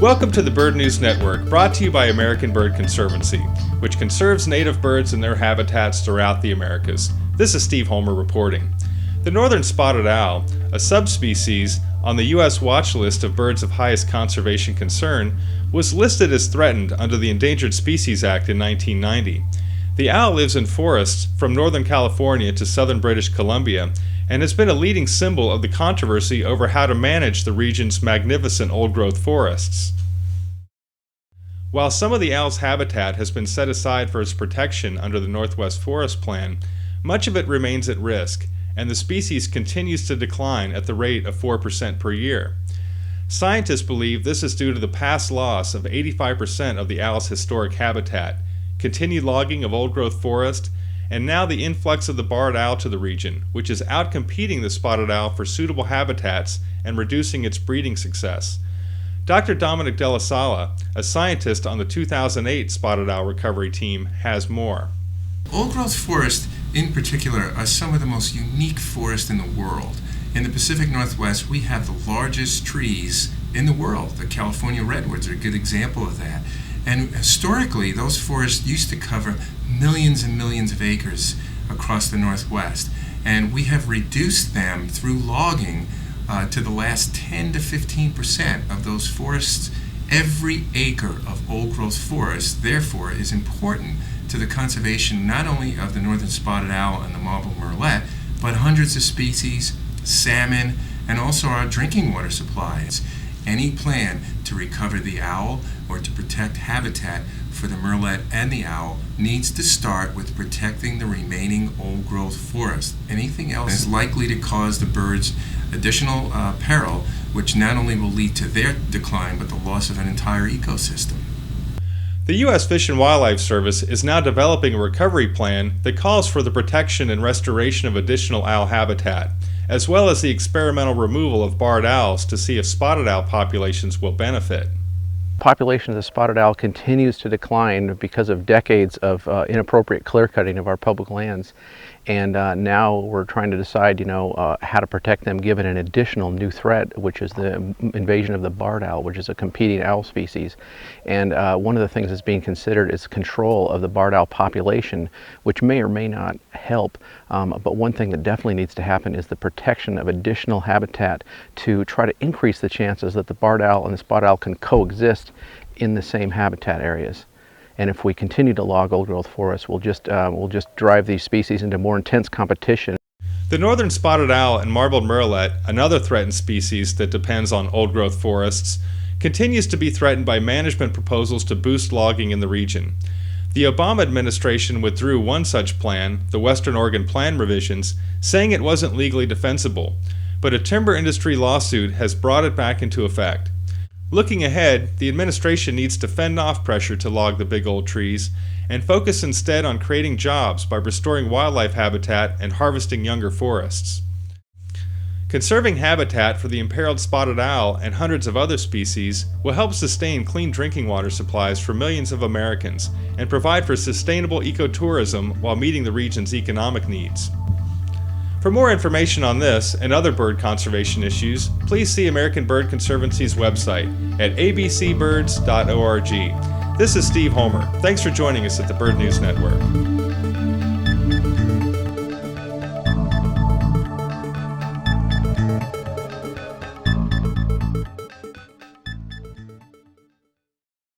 Welcome to the Bird News Network, brought to you by American Bird Conservancy, which conserves native birds and their habitats throughout the Americas. This is Steve Homer reporting. The northern spotted owl, a subspecies on the U.S. watch list of birds of highest conservation concern, was listed as threatened under the Endangered Species Act in 1990. The owl lives in forests from northern California to southern British Columbia and has been a leading symbol of the controversy over how to manage the region's magnificent old-growth forests. While some of the owl's habitat has been set aside for its protection under the Northwest Forest Plan, much of it remains at risk, and the species continues to decline at the rate of 4% per year. Scientists believe this is due to the past loss of 85% of the owl's historic habitat, continued logging of old-growth forest, and now the influx of the barred owl to the region, which is outcompeting the spotted owl for suitable habitats and reducing its breeding success. Dr. Dominick DellaSala, a scientist on the 2008 spotted owl recovery team, has more. Old-growth forests, in particular, are some of the most unique forests in the world. In the Pacific Northwest, we have the largest trees in the world. The California redwoods are a good example of that. And historically, those forests used to cover millions and millions of acres across the Northwest. And we have reduced them through logging to the last 10 to 15% of those forests. Every acre of old-growth forest, therefore, is important to the conservation not only of the northern spotted owl and the marbled murrelet, but hundreds of species, salmon, and also our drinking water supplies. Any plan to recover the owl or to protect habitat for the murrelet and the owl needs to start with protecting the remaining old-growth forest. Anything else is likely to cause the birds additional peril, which not only will lead to their decline, but the loss of an entire ecosystem. The U.S. Fish and Wildlife Service is now developing a recovery plan that calls for the protection and restoration of additional owl habitat, as well as the experimental removal of barred owls to see if spotted owl populations will benefit. Population of the spotted owl continues to decline because of decades of inappropriate clear cutting of our public lands, and now we're trying to decide, how to protect them given an additional new threat, which is the invasion of the barred owl, which is a competing owl species. And one of the things that's being considered is control of the barred owl population, which may or may not help. But one thing that definitely needs to happen is the protection of additional habitat to try to increase the chances that the barred owl and the spotted owl can coexist in the same habitat areas. And if we continue to log old-growth forests, we'll just drive these species into more intense competition. The northern spotted owl and marbled murrelet, another threatened species that depends on old-growth forests, continues to be threatened by management proposals to boost logging in the region. The Obama administration withdrew one such plan, the Western Oregon Plan revisions, saying it wasn't legally defensible, but a timber industry lawsuit has brought it back into effect. Looking ahead, the administration needs to fend off pressure to log the big old trees and focus instead on creating jobs by restoring wildlife habitat and harvesting younger forests. Conserving habitat for the imperiled spotted owl and hundreds of other species will help sustain clean drinking water supplies for millions of Americans and provide for sustainable ecotourism while meeting the region's economic needs. For more information on this and other bird conservation issues, please see American Bird Conservancy's website at abcbirds.org. This is Steve Homer. Thanks for joining us at the Bird News Network.